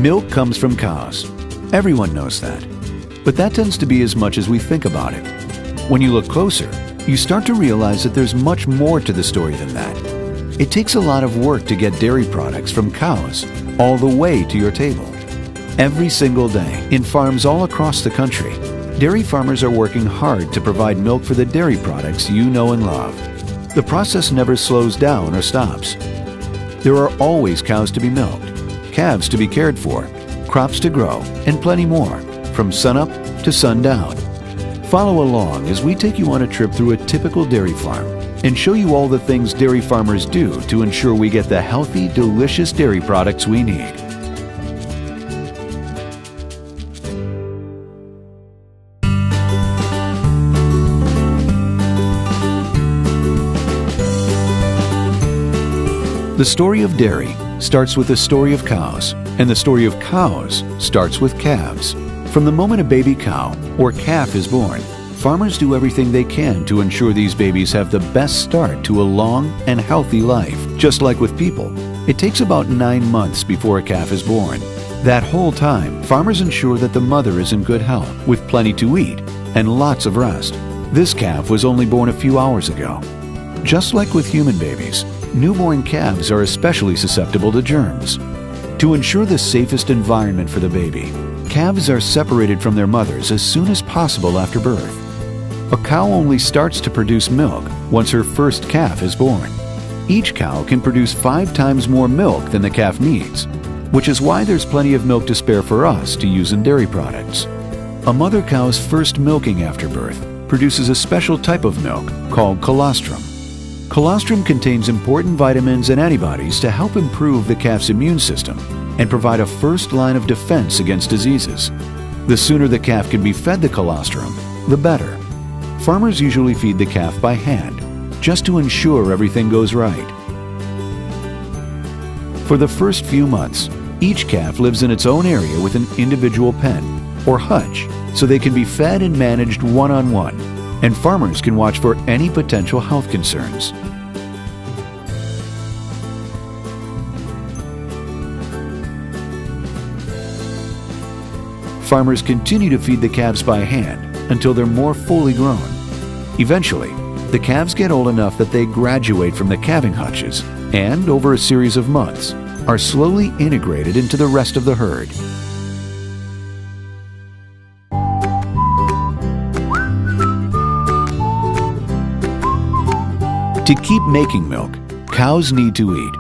Milk comes from cows. Everyone knows that. But that tends to be as much as we think about it. When you look closer, you start to realize that there's much more to the story than that. It takes a lot of work to get dairy products from cows all the way to your table. Every single day, in farms all across the country, dairy farmers are working hard to provide milk for the dairy products you know and love. The process never slows down or stops. There are always cows to be milked, calves to be cared for, crops to grow, and plenty more, from sunup to sundown. Follow along as we take you on a trip through a typical dairy farm and show you all the things dairy farmers do to ensure we get the healthy, delicious dairy products we need. The story of dairy starts with the story of cows, and the story of cows starts with calves. From the moment a baby cow or calf is born, farmers do everything they can to ensure these babies have the best start to a long and healthy life. Just like with people, it takes about 9 months before a calf is born. That whole time, farmers ensure that the mother is in good health, with plenty to eat and lots of rest. This calf was only born a few hours ago. Just like with human babies, newborn calves are especially susceptible to germs. To ensure the safest environment for the baby, calves are separated from their mothers as soon as possible after birth. A cow only starts to produce milk once her first calf is born. Each cow can produce 5 times more milk than the calf needs, which is why there's plenty of milk to spare for us to use in dairy products. A mother cow's first milking after birth produces a special type of milk called colostrum. Colostrum contains important vitamins and antibodies to help improve the calf's immune system and provide a first line of defense against diseases. The sooner the calf can be fed the colostrum, the better. Farmers usually feed the calf by hand, just to ensure everything goes right. For the first few months, each calf lives in its own area with an individual pen, or hutch, so they can be fed and managed one-on-one, and farmers can watch for any potential health concerns. Farmers continue to feed the calves by hand until they're more fully grown. Eventually, the calves get old enough that they graduate from the calving hutches and, over a series of months, are slowly integrated into the rest of the herd. To keep making milk, cows need to eat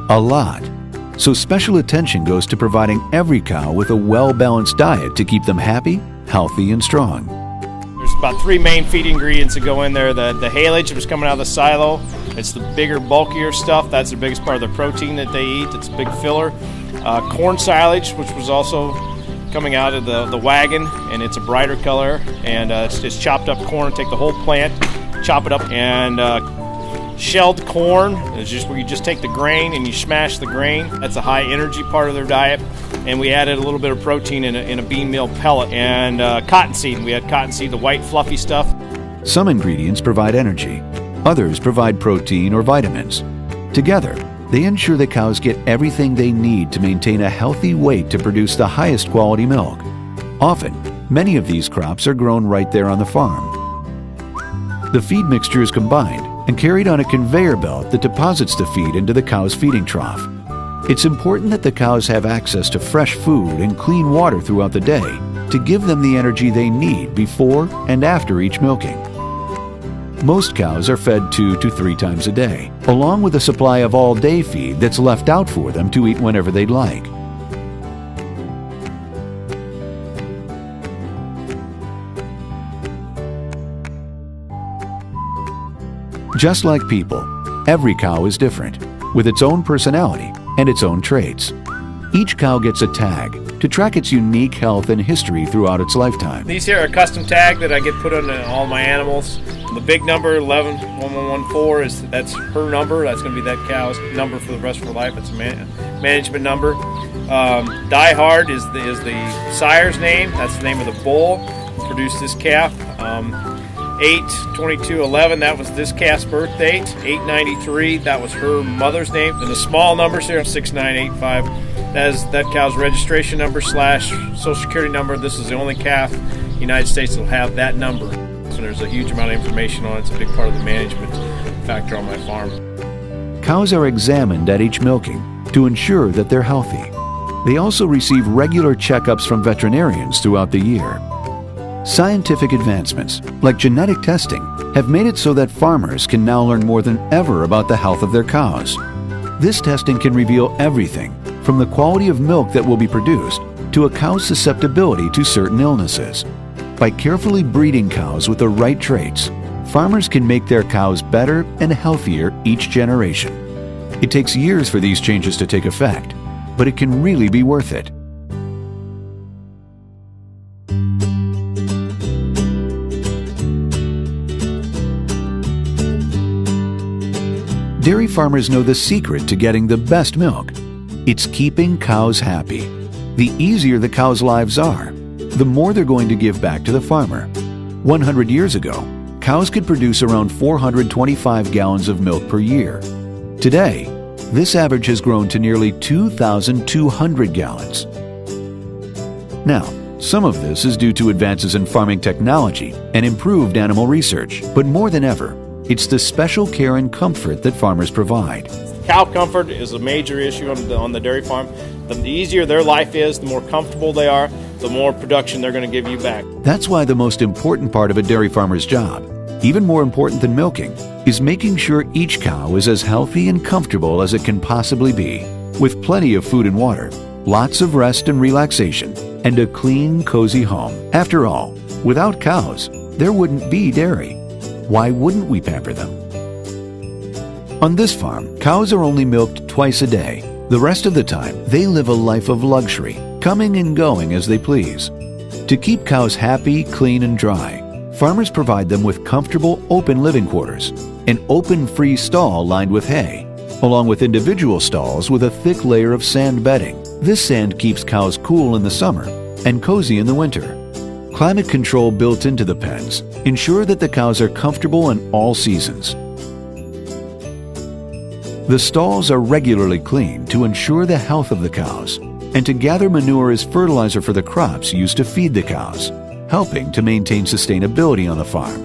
a lot. So special attention goes to providing every cow with a well-balanced diet to keep them happy, healthy, and strong. There's about 3 main feed ingredients that go in there. The haylage that was coming out of the silo, it's the bigger, bulkier stuff. That's the biggest part of the protein that they eat. It's a big filler. Corn silage, which was also coming out of the wagon, and it's a brighter color. And it's just chopped up corn. Take the whole plant, chop it up, and shelled corn is just where you just take the grain and you smash the grain. That's a high energy part of their diet. And we added a little bit of protein in a bean meal pellet. And cottonseed. We had cottonseed, the white fluffy stuff. Some ingredients provide energy. Others provide protein or vitamins. Together, they ensure the cows get everything they need to maintain a healthy weight to produce the highest quality milk. Often, many of these crops are grown right there on the farm. The feed mixture is combined and carried on a conveyor belt that deposits the feed into the cow's feeding trough. It's important that the cows have access to fresh food and clean water throughout the day to give them the energy they need before and after each milking. Most cows are fed 2 to 3 times a day, along with a supply of all-day feed that's left out for them to eat whenever they'd like. Just like people, every cow is different, with its own personality and its own traits. Each cow gets a tag to track its unique health and history throughout its lifetime. These here are a custom tag that I get put on all my animals. The big number, 111114, that's her number. That's going to be that cow's number for the rest of her life. It's a management number. Die Hard is the sire's name. That's the name of the bull who produced this calf. 8/22/11, that was this calf's birth date. 8/93, that was her mother's name. And the small numbers here, 6985, that is that cow's registration number / social security number. This is the only calf in the United States that will have that number. So there's a huge amount of information on it. It's a big part of the management factor on my farm. Cows are examined at each milking to ensure that they're healthy. They also receive regular checkups from veterinarians throughout the year. Scientific advancements, like genetic testing, have made it so that farmers can now learn more than ever about the health of their cows. This testing can reveal everything from the quality of milk that will be produced to a cow's susceptibility to certain illnesses. By carefully breeding cows with the right traits, farmers can make their cows better and healthier each generation. It takes years for these changes to take effect, but it can really be worth it. Dairy farmers know the secret to getting the best milk. It's keeping cows happy. The easier the cows' lives are, the more they're going to give back to the farmer. 100 years ago, cows could produce around 425 gallons of milk per year. Today, this average has grown to nearly 2,200 gallons. Now, some of this is due to advances in farming technology and improved animal research, but more than ever, it's the special care and comfort that farmers provide. Cow comfort is a major issue on the dairy farm. The easier their life is, the more comfortable they are, the more production they're going to give you back. That's why the most important part of a dairy farmer's job, even more important than milking, is making sure each cow is as healthy and comfortable as it can possibly be, with plenty of food and water, lots of rest and relaxation, and a clean, cozy home. After all, without cows, there wouldn't be dairy. Why wouldn't we pamper them? On this farm, cows are only milked twice a day. The rest of the time, they live a life of luxury, coming and going as they please. To keep cows happy, clean, and dry, farmers provide them with comfortable, open living quarters, an open, free stall lined with hay, along with individual stalls with a thick layer of sand bedding. This sand keeps cows cool in the summer and cozy in the winter. Climate control built into the pens ensure that the cows are comfortable in all seasons. The stalls are regularly cleaned to ensure the health of the cows and to gather manure as fertilizer for the crops used to feed the cows, helping to maintain sustainability on the farm.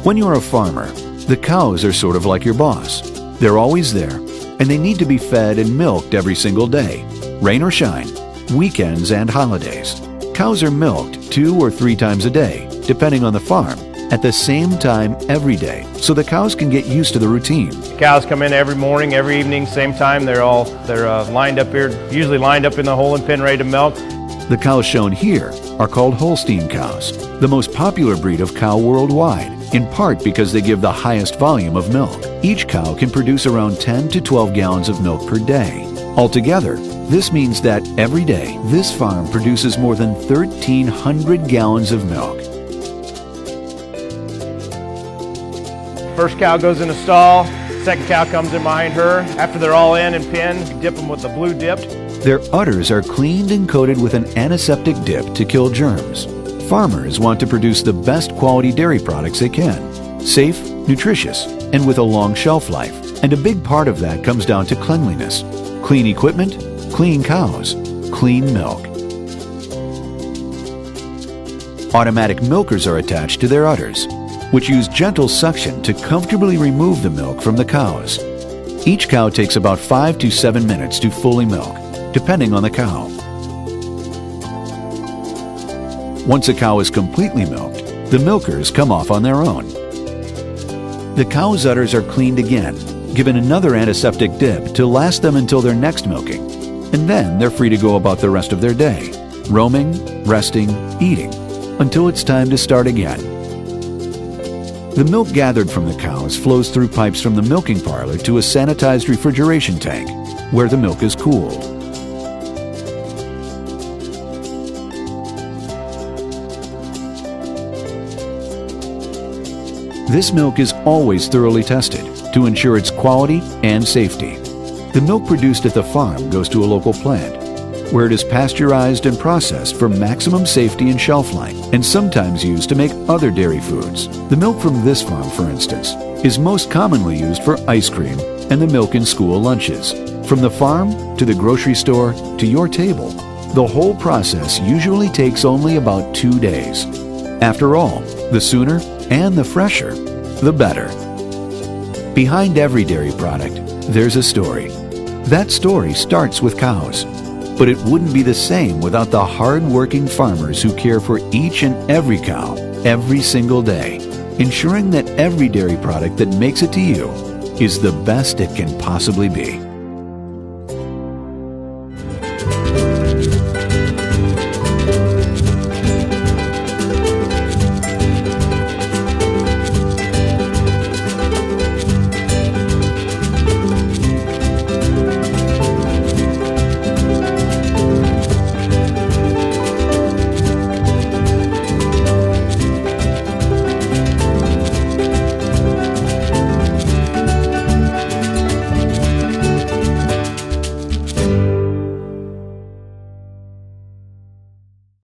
When you're a farmer, the cows are sort of like your boss. They're always there, and they need to be fed and milked every single day, rain or shine, weekends and holidays. Cows are milked 2 or 3 times a day, depending on the farm, at the same time every day, so the cows can get used to the routine. Cows come in every morning, every evening, same time. They're lined up here, usually lined up in the holding pen, ready to milk. The cows shown here are called Holstein cows, the most popular breed of cow worldwide, in part because they give the highest volume of milk. Each cow can produce around 10 to 12 gallons of milk per day. Altogether, this means that every day, this farm produces more than 1,300 gallons of milk. First cow goes in the stall, second cow comes in behind her. After they're all in and pinned, dip them with the blue dipped. Their udders are cleaned and coated with an antiseptic dip to kill germs. Farmers want to produce the best quality dairy products they can, safe, nutritious, and with a long shelf life. And a big part of that comes down to cleanliness. Clean equipment, clean cows, clean milk. Automatic milkers are attached to their udders, which use gentle suction to comfortably remove the milk from the cows. Each cow takes about 5 to 7 minutes to fully milk, depending on the cow. Once a cow is completely milked, the milkers come off on their own. The cow's udders are cleaned again, given another antiseptic dip to last them until their next milking, and then they're free to go about the rest of their day, roaming, resting, eating, until it's time to start again. The milk gathered from the cows flows through pipes from the milking parlor to a sanitized refrigeration tank, where the milk is cooled. This milk is always thoroughly tested to ensure its quality and safety. The milk produced at the farm goes to a local plant, where it is pasteurized and processed for maximum safety and shelf life, and sometimes used to make other dairy foods. The milk from this farm, for instance, is most commonly used for ice cream and the milk in school lunches. From the farm to the grocery store to your table, the whole process usually takes only about 2 days. After all, the sooner and the fresher, the better. Behind every dairy product, there's a story. That story starts with cows. But it wouldn't be the same without the hard-working farmers who care for each and every cow every single day, ensuring that every dairy product that makes it to you is the best it can possibly be.